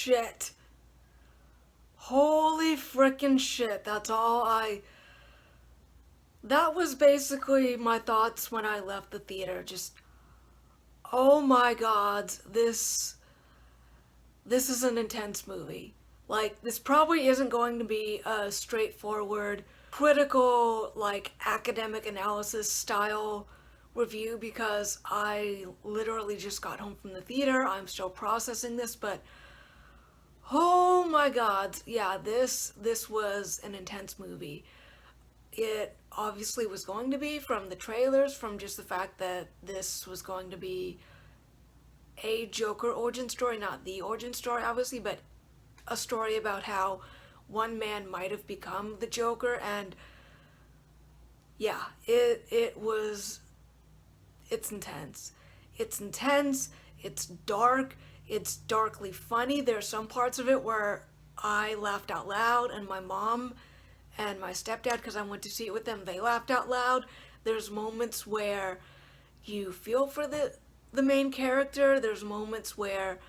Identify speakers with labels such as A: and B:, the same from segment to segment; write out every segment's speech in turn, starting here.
A: shit. Holy frickin' shit. That was basically my thoughts when I left the theater. Just, oh my god, this is an intense movie. Like, this probably isn't going to be a straightforward, critical, like, academic analysis style review because I literally just got home from the theater. I'm still processing this, but oh my god, yeah, this was an intense movie. It obviously was going to be from the trailers, from just the fact that this was going to be a Joker origin story, not the origin story, obviously, but a story about how one man might have become the Joker. And yeah, it's intense. It's intense, it's dark, it's darkly funny. There's some parts of it where I laughed out loud, and my mom and my stepdad, because I went to see it with them, they laughed out loud. There's moments where you feel for the main character. There's moments where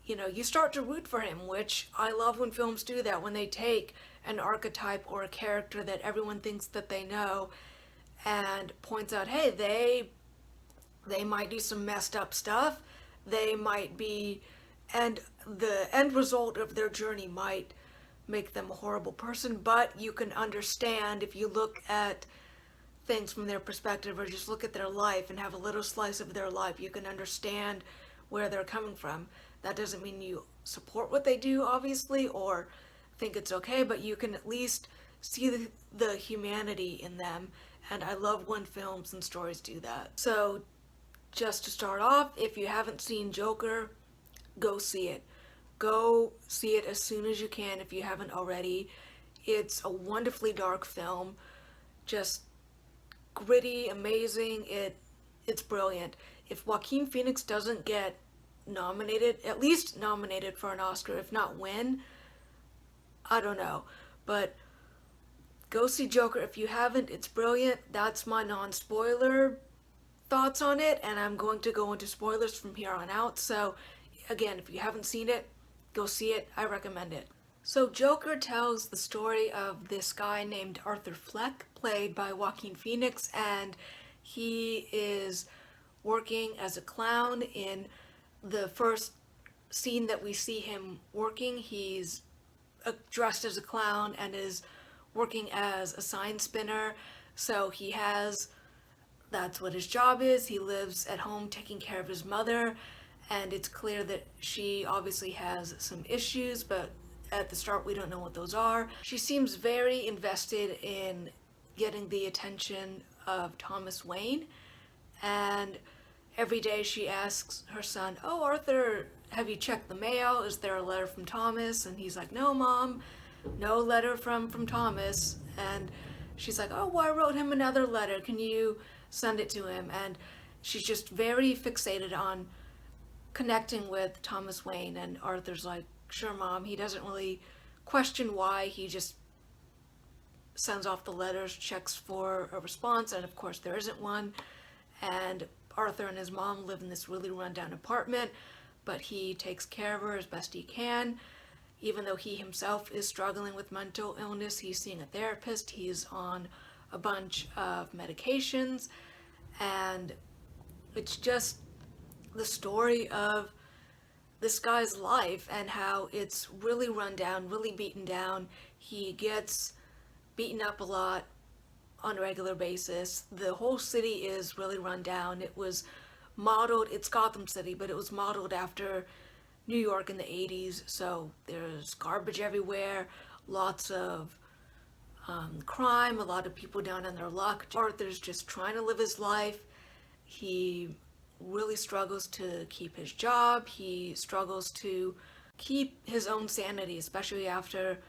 A: you start to root for him, which I love when films do that, when they take an archetype or a character that everyone thinks that they know and points out, hey, they might do some messed up stuff. They might be, and the end result of their journey might make them a horrible person, but you can understand if you look at things from their perspective or just look at their life and have a little slice of their life, you can understand where they're coming from. That doesn't mean you support what they do, obviously, or think it's okay, but you can at least see the humanity in them. And I love when films and stories do that. So, just to start off, if you haven't seen Joker, go see it. Go see it as soon as you can if you haven't already. It's a wonderfully dark film. Just gritty, amazing. It's brilliant. If Joaquin Phoenix doesn't get nominated, at least nominated for an Oscar, if not win, I don't know. But go see Joker if you haven't. It's brilliant. That's my non-spoiler thoughts on it, and I'm going to go into spoilers from here on out. So again, if you haven't seen it, go see it. I recommend it. So Joker tells the story of this guy named Arthur Fleck, played by Joaquin Phoenix, and he is working as a clown. In the first scene that we see him working, he's dressed as a clown and is working as a sign spinner. So that's what his job is. He lives at home taking care of his mother, and it's clear that she obviously has some issues, but at the start we don't know what those are. She seems very invested in getting the attention of Thomas Wayne, and every day she asks her son, oh, Arthur, have you checked the mail? Is there a letter from Thomas? And he's like, no, Mom, no letter from Thomas. And she's like, oh, well, I wrote him another letter. Can you send it to him? And she's just very fixated on connecting with Thomas Wayne. And Arthur's like, sure, Mom. He doesn't really question why. He just sends off the letters, checks for a response, and of course there isn't one. And Arthur and his mom live in this really rundown apartment, but he takes care of her as best he can. Even though he himself is struggling with mental illness, he's seeing a therapist, he's on a bunch of medications, and it's just the story of this guy's life and how it's really run down, really beaten down. He gets beaten up a lot on a regular basis. The whole city is really run down. It was modeled, it's Gotham City, but it was modeled after New York in the 80s, so there's garbage everywhere, lots of crime, a lot of people down on their luck. Arthur's just trying to live his life. He really struggles to keep his job. He struggles to keep his own sanity, especially after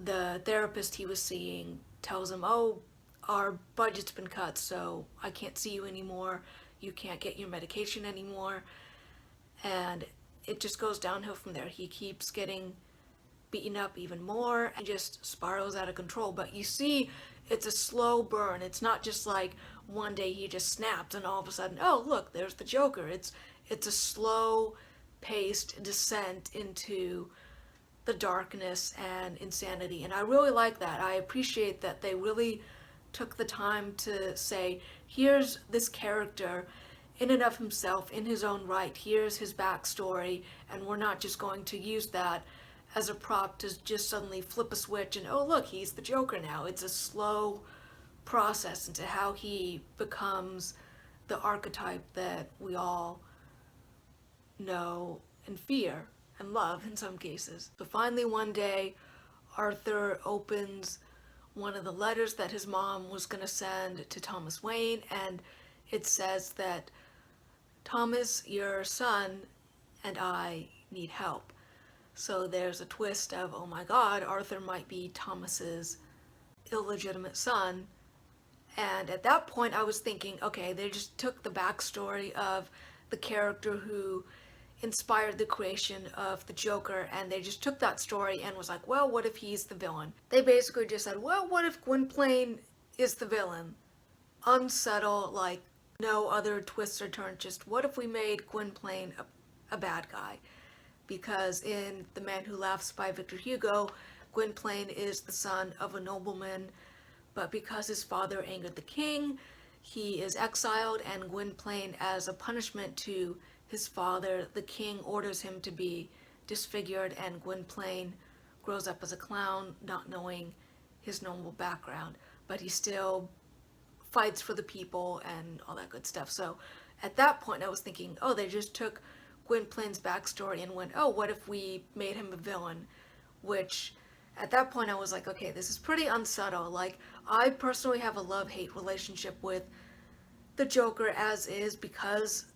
A: the therapist he was seeing tells him, oh, our budget's been cut, so I can't see you anymore. You can't get your medication anymore. And it just goes downhill from there. He keeps getting beaten up even more and just spirals out of control. But you see, it's a slow burn. It's not just like one day he just snapped and all of a sudden, oh, look, there's the Joker. It's a slow paced descent into the darkness and insanity. And I really like that. I appreciate that they really took the time to say, here's this character in and of himself, in his own right, here's his backstory, and we're not just going to use that as a prop to just suddenly flip a switch and, oh, look, he's the Joker now. It's a slow process into how he becomes the archetype that we all know and fear and love in some cases. But finally, one day, Arthur opens one of the letters that his mom was going to send to Thomas Wayne, and it says that, Thomas, your son, and I need help. So there's a twist of, oh my god, Arthur might be Thomas's illegitimate son. And at that point I was thinking, okay, they just took the backstory of the character who inspired the creation of the Joker, and they just took that story and was like, well, what if he's the villain? They basically just said, well, what if Gwynplaine is the villain? Unsubtle, like, no other twists or turns, just what if we made Gwynplaine a bad guy? Because in The Man Who Laughs by Victor Hugo, Gwynplaine is the son of a nobleman, but because his father angered the king, he is exiled, and Gwynplaine, as a punishment to his father, the king orders him to be disfigured, and Gwynplaine grows up as a clown, not knowing his normal background, but he still fights for the people and all that good stuff. So at that point I was thinking, oh, they just took Gwynplaine's backstory and went, oh, what if we made him a villain? Which at that point I was like, okay, this is pretty unsubtle. Like, I personally have a love-hate relationship with the Joker as is, because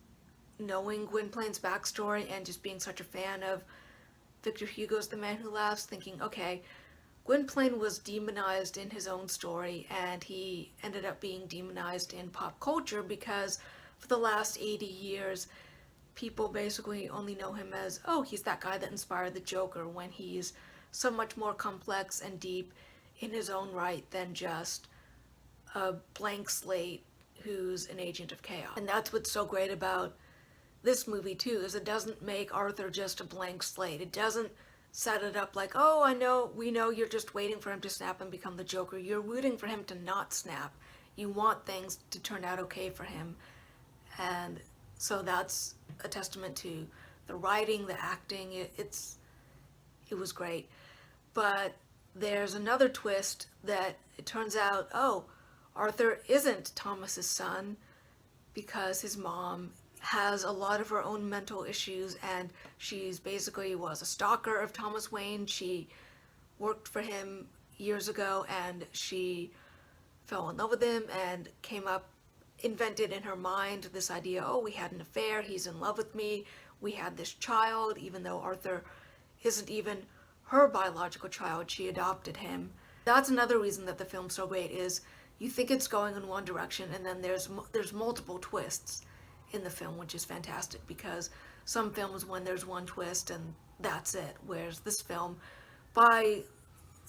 A: knowing Gwynplaine's backstory and just being such a fan of Victor Hugo's The Man Who Laughs, thinking, okay, Gwynplaine was demonized in his own story, and he ended up being demonized in pop culture because for the last 80 years, people basically only know him as, oh, he's that guy that inspired the Joker, when he's so much more complex and deep in his own right than just a blank slate who's an agent of chaos. And that's what's so great about this movie too, is it doesn't make Arthur just a blank slate. It doesn't set it up like, oh, we know you're just waiting for him to snap and become the Joker. You're rooting for him to not snap. You want things to turn out okay for him. And so that's a testament to the writing, the acting. It was great. But there's another twist that it turns out, oh, Arthur isn't Thomas's son, because his mom has a lot of her own mental issues, and she's basically was a stalker of Thomas Wayne. She worked for him years ago, and she fell in love with him and invented in her mind this idea, oh, we had an affair, he's in love with me, we had this child, even though Arthur isn't even her biological child, she adopted him. That's another reason that the film's so great, is you think it's going in one direction, and then there's multiple twists in the film, which is fantastic, because some films, when there's one twist and that's it, whereas this film, by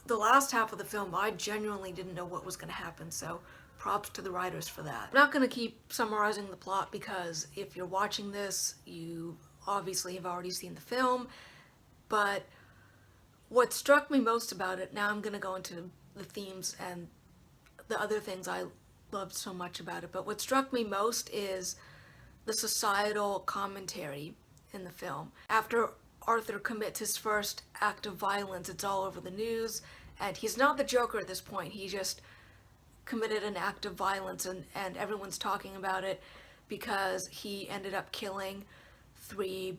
A: the last half of the film, I genuinely didn't know what was going to happen, so props to the writers for that. I'm not going to keep summarizing the plot, because if you're watching this, you obviously have already seen the film, but what struck me most about it, now I'm going to go into the themes and the other things I loved so much about it, but what struck me most is the societal commentary in the film. After Arthur commits his first act of violence, it's all over the news, and he's not the Joker at this point. He just committed an act of violence, and everyone's talking about it because he ended up killing 3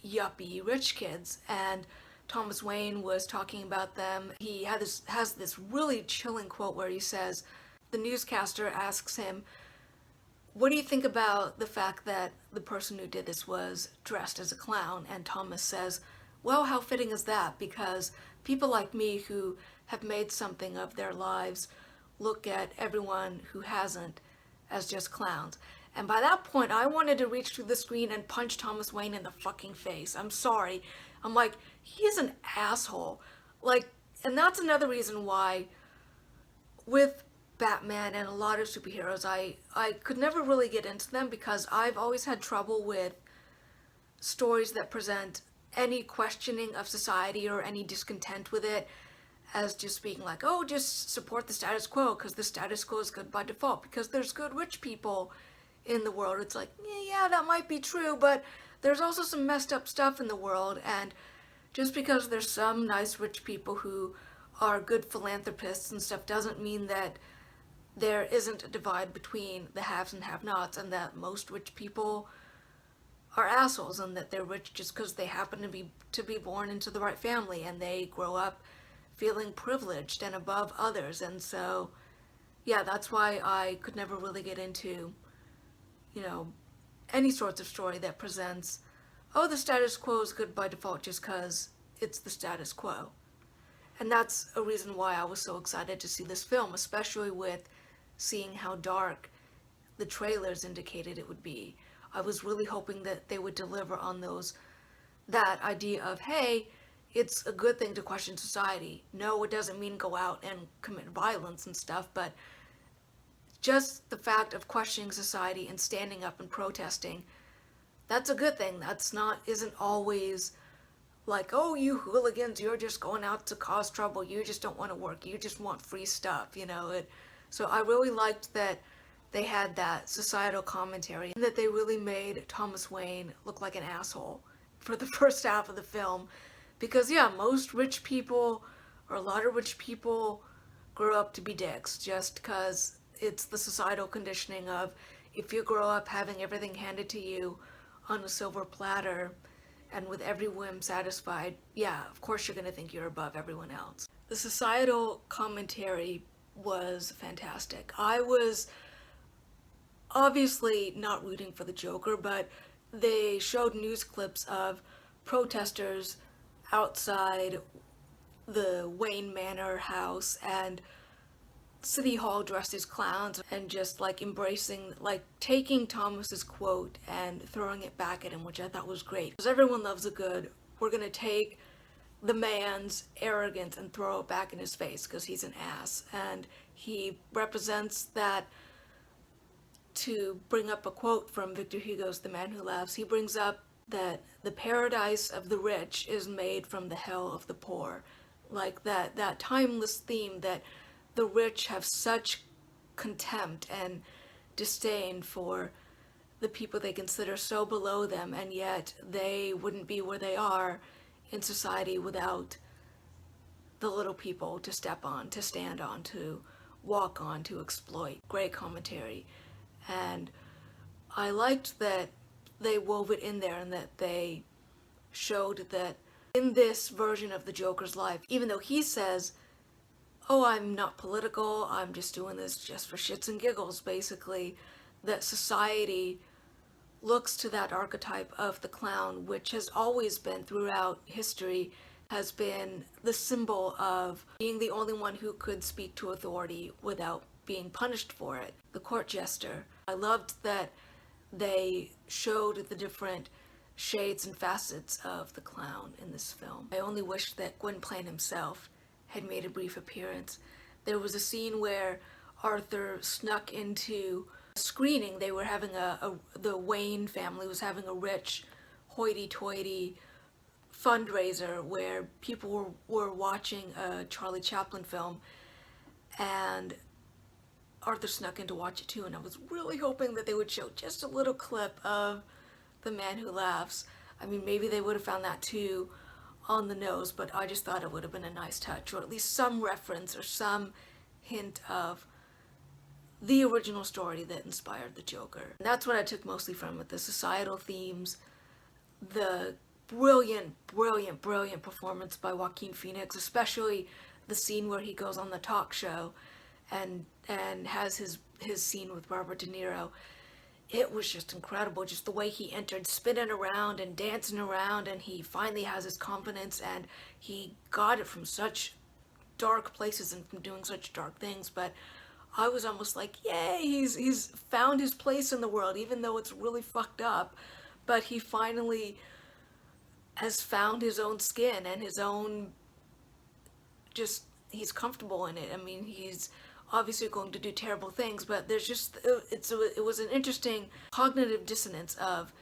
A: yuppie rich kids, and Thomas Wayne was talking about them. He has this really chilling quote where he says, the newscaster asks him, what do you think about the fact that the person who did this was dressed as a clown? And Thomas says, well, how fitting is that? Because people like me who have made something of their lives look at everyone who hasn't as just clowns. And by that point, I wanted to reach through the screen and punch Thomas Wayne in the fucking face. I'm sorry. I'm like, he is an asshole. Like, and that's another reason why with Batman and a lot of superheroes, I could never really get into them, because I've always had trouble with stories that present any questioning of society or any discontent with it as just being like, oh, just support the status quo because the status quo is good by default because there's good rich people in the world. It's like, yeah, that might be true, but there's also some messed up stuff in the world, and just because there's some nice rich people who are good philanthropists and stuff doesn't mean that there isn't a divide between the haves and have-nots, and that most rich people are assholes, and that they're rich just because they happen to be born into the right family and they grow up feeling privileged and above others. And so, yeah, that's why I could never really get into, you know, any sorts of story that presents, oh, the status quo is good by default just because it's the status quo. And that's a reason why I was so excited to see this film, especially with seeing how dark the trailers indicated it would be. I was really hoping that they would deliver on that idea of, hey, it's a good thing to question society. No, it doesn't mean go out and commit violence and stuff, but just the fact of questioning society and standing up and protesting, that's a good thing. Isn't always like, oh, you hooligans, you're just going out to cause trouble. You just don't want to work. You just want free stuff, So I really liked that they had that societal commentary and that they really made Thomas Wayne look like an asshole for the first half of the film. Because, yeah, most rich people, or a lot of rich people, grow up to be dicks just because it's the societal conditioning of, if you grow up having everything handed to you on a silver platter and with every whim satisfied, yeah, of course you're going to think you're above everyone else. The societal commentary was fantastic. I was obviously not rooting for the Joker, but they showed news clips of protesters outside the Wayne Manor house and City Hall dressed as clowns and just like embracing, like taking Thomas's quote and throwing it back at him, which I thought was great. Because everyone loves a good, we're gonna take the man's arrogance and throw it back in his face because he's an ass. And he represents that. To bring up a quote from Victor Hugo's The Man Who Laughs, he brings up that the paradise of the rich is made from the hell of the poor. Like that timeless theme that the rich have such contempt and disdain for the people they consider so below them, and yet they wouldn't be where they are in society without the little people to step on, to stand on, to walk on, to exploit. Great commentary. And I liked that they wove it in there and that they showed that in this version of the Joker's life, even though he says, oh, I'm not political, I'm just doing this just for shits and giggles, basically, that society looks to that archetype of the clown, which has always been throughout history, has been the symbol of being the only one who could speak to authority without being punished for it, the court jester. I loved that they showed the different shades and facets of the clown in this film. I only wish that Gwynplaine himself had made a brief appearance. There was a scene where Arthur snuck into a screening. They were having the Wayne family was having a rich, hoity-toity fundraiser where people were watching a Charlie Chaplin film, and Arthur snuck in to watch it too, and I was really hoping that they would show just a little clip of The Man Who Laughs. I mean, maybe they would have found that too on the nose, but I just thought it would have been a nice touch, or at least some reference or some hint of the original story that inspired the Joker. And that's what I took mostly from it, the societal themes, the brilliant performance by Joaquin Phoenix, especially the scene where he goes on the talk show and has his scene with Robert De Niro. It was just incredible, just the way he entered, spinning around and dancing around, and he finally has his confidence, and he got it from such dark places and from doing such dark things. But I was almost like, yay, he's found his place in the world, even though it's really fucked up. But he finally has found his own skin and his own, just, he's comfortable in it. I mean, he's obviously going to do terrible things, but there's just, it was an interesting cognitive dissonance of,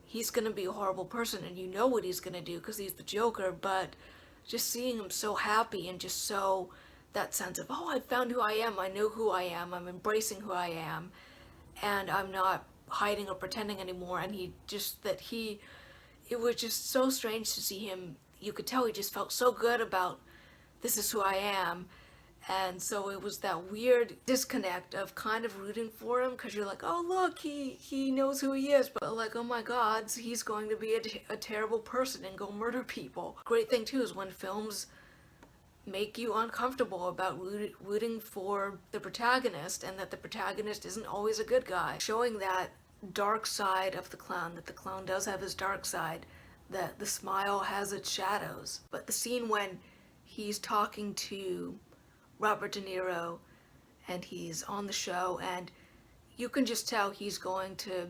A: he's gonna be a horrible person, and you know what he's gonna do because he's the Joker, but just seeing him so happy and just so that sense of, oh, I found who I am, I know who I am, I'm embracing who I am, and I'm not hiding or pretending anymore. And it was just so strange to see him. You could tell he just felt so good about, this is who I am. And so it was that weird disconnect of kind of rooting for him because you're like, oh, look, he knows who he is. But like, oh my God, he's going to be a terrible person and go murder people. Great thing too is when films make you uncomfortable about rooting for the protagonist, and that the protagonist isn't always a good guy. Showing that dark side of the clown, that the clown does have his dark side, that the smile has its shadows. But the scene when he's talking to Robert De Niro and he's on the show, and you can just tell he's going to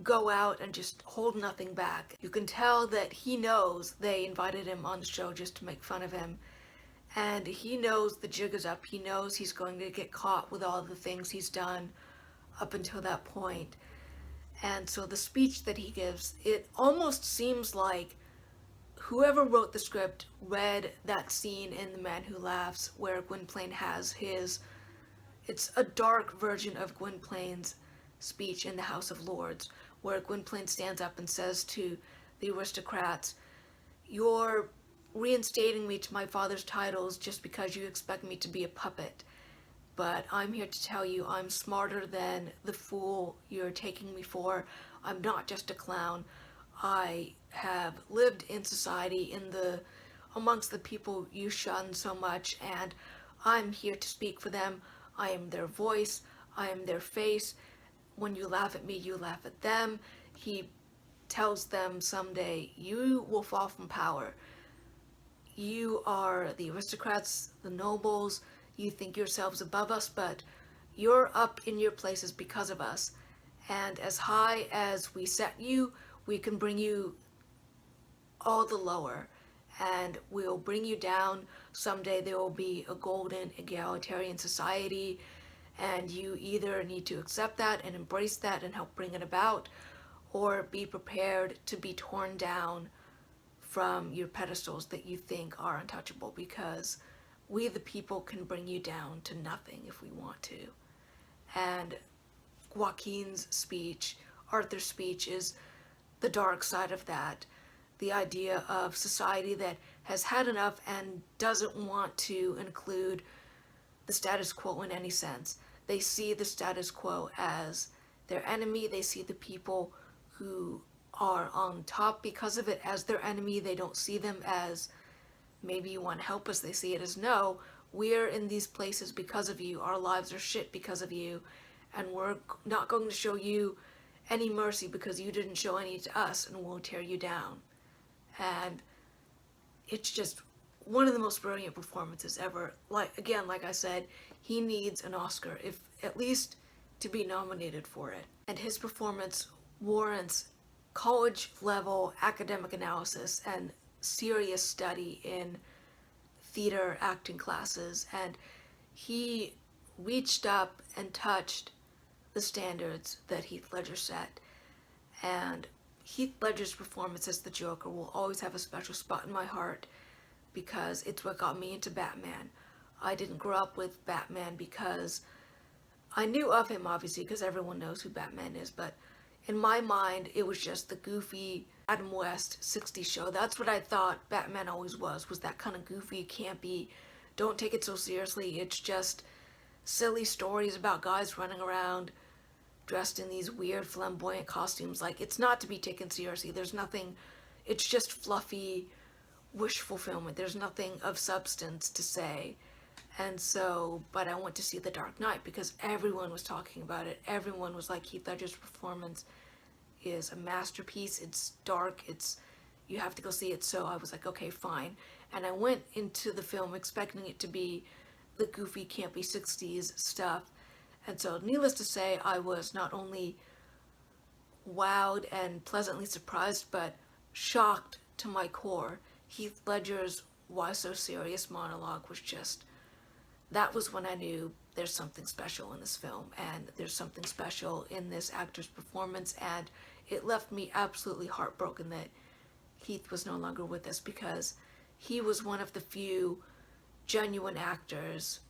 A: go out and just hold nothing back. You can tell that he knows they invited him on the show just to make fun of him, and he knows the jig is up. He knows he's going to get caught with all the things he's done up until that point. And so the speech that he gives, it almost seems like whoever wrote the script read that scene in The Man Who Laughs where Gwynplaine has his, it's a dark version of Gwynplaine's speech in the House of Lords, where Gwynplaine stands up and says to the aristocrats, you're reinstating me to my father's titles just because you expect me to be a puppet. But I'm here to tell you I'm smarter than the fool you're taking me for. I'm not just a clown. I have lived in society amongst the people you shun so much, and I'm here to speak for them. I am their voice. I am their face. When you laugh at me, you laugh at them. He tells them someday, you will fall from power. You are the aristocrats, the nobles. You think yourselves above us, but you're up in your places because of us. And as high as we set you, we can bring you all the lower. And we'll bring you down. Someday there will be a golden egalitarian society, and you either need to accept that and embrace that and help bring it about, or be prepared to be torn down from your pedestals that you think are untouchable, because we the people can bring you down to nothing if we want to. And Joaquin's speech, Arthur's speech, is the dark side of that. The idea of society that has had enough and doesn't want to include the status quo in any sense. They see the status quo as their enemy. They see the people who are on top because of it as their enemy. They don't see them as, maybe you want to help us. They see it as, no, we're in these places because of you. Our lives are shit because of you. And we're not going to show you any mercy because you didn't show any to us, and we'll tear you down. And it's just one of the most brilliant performances ever. Like I said, he needs an Oscar, if at least to be nominated for it. And his performance warrants college level academic analysis and serious study in theater acting classes. And he reached up and touched the standards that Heath Ledger set. And Heath Ledger's performance as the Joker will always have a special spot in my heart, because it's what got me into Batman. I didn't grow up with Batman because I knew of him, obviously, because everyone knows who Batman is, but in my mind, it was just the goofy Adam West 60s show. That's what I thought Batman always was that kind of goofy, campy, don't take it so seriously. It's just silly stories about guys running around dressed in these weird flamboyant costumes. Like, it's not to be taken seriously. There's nothing, it's just fluffy wish fulfillment. There's nothing of substance to say. And so, but I went to see The Dark Knight because everyone was talking about it. Everyone was like, Heath Ledger's performance is a masterpiece. It's dark. You have to go see it. So I was like, okay, fine. And I went into the film expecting it to be the goofy, campy 60s stuff. And so, needless to say, I was not only wowed and pleasantly surprised, but shocked to my core. Heath Ledger's "Why So Serious" monologue was just, that was when I knew there's something special in this film, and there's something special in this actor's performance, and it left me absolutely heartbroken that Heath was no longer with us, because he was one of the few genuine actors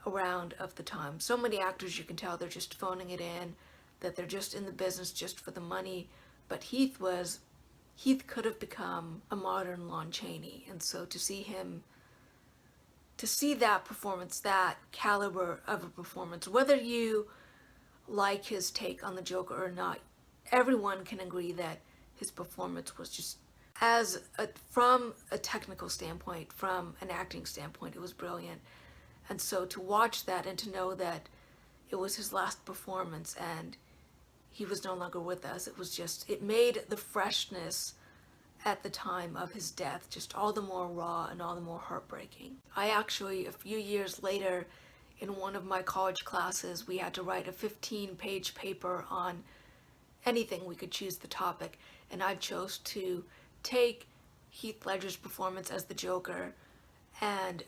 A: around of the time. So many actors, you can tell they're just phoning it in, that they're just in the business just for the money. But Heath could have become a modern Lon Chaney. And so to see that performance, that caliber of a performance, whether you like his take on the Joker or not, everyone can agree that his performance was just, from a technical standpoint, from an acting standpoint, it was brilliant. And so to watch that and to know that it was his last performance and he was no longer with us, it made the freshness at the time of his death just all the more raw and all the more heartbreaking. I actually, a few years later, in one of my college classes, we had to write a 15-page paper on anything. We could choose the topic, and I chose to take Heath Ledger's performance as the Joker and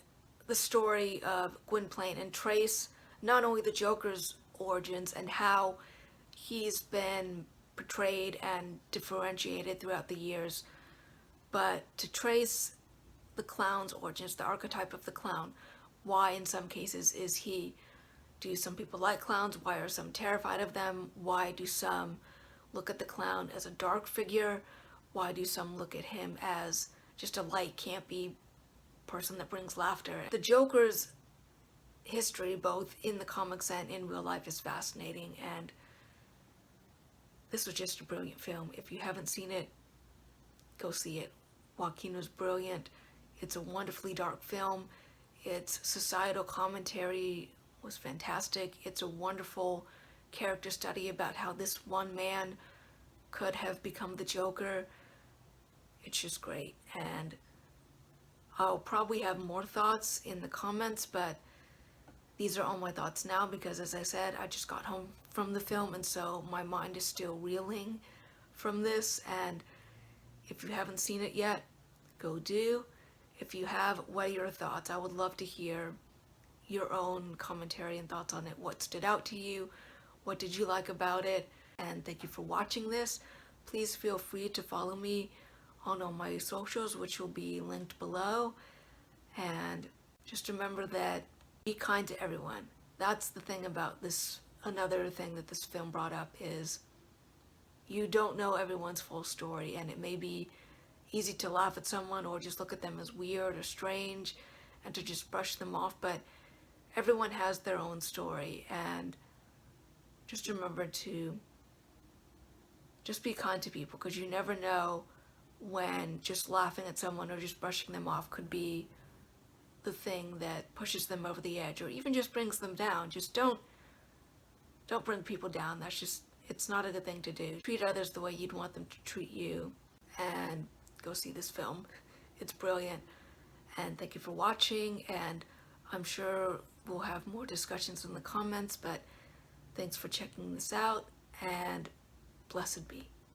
A: the story of Gwynplaine and trace not only the Joker's origins and how he's been portrayed and differentiated throughout the years, but to trace the clown's origins, the archetype of the clown. Why in some cases is he? Do some people like clowns? Why are some terrified of them? Why do some look at the clown as a dark figure? Why do some look at him as just a light, campy person that brings laughter? The Joker's history, both in the comics and in real life, is fascinating, and this was just a brilliant film. If you haven't seen it, go see it. Joaquin was brilliant. It's a wonderfully dark film. Its societal commentary was fantastic. It's a wonderful character study about how this one man could have become the Joker. It's just great. And I'll probably have more thoughts in the comments, but these are all my thoughts now because, as I said, I just got home from the film, and so my mind is still reeling from this. And if you haven't seen it yet, go do. If you have, what are your thoughts? I would love to hear your own commentary and thoughts on it. What stood out to you? What did you like about it? And thank you for watching this. Please feel free to follow me on all my socials, which will be linked below. And just remember that be kind to everyone. That's the thing about this. Another thing that this film brought up is you don't know everyone's full story, and it may be easy to laugh at someone or just look at them as weird or strange and to just brush them off, but everyone has their own story. And just remember to just be kind to people, because you never know when just laughing at someone or just brushing them off could be the thing that pushes them over the edge or even just brings them down. Just don't bring people down. That's just, it's not a good thing to do. Treat others the way you'd want them to treat you, and go see this film. It's brilliant. And thank you for watching, and I'm sure we'll have more discussions in the comments, but thanks for checking this out, and blessed be.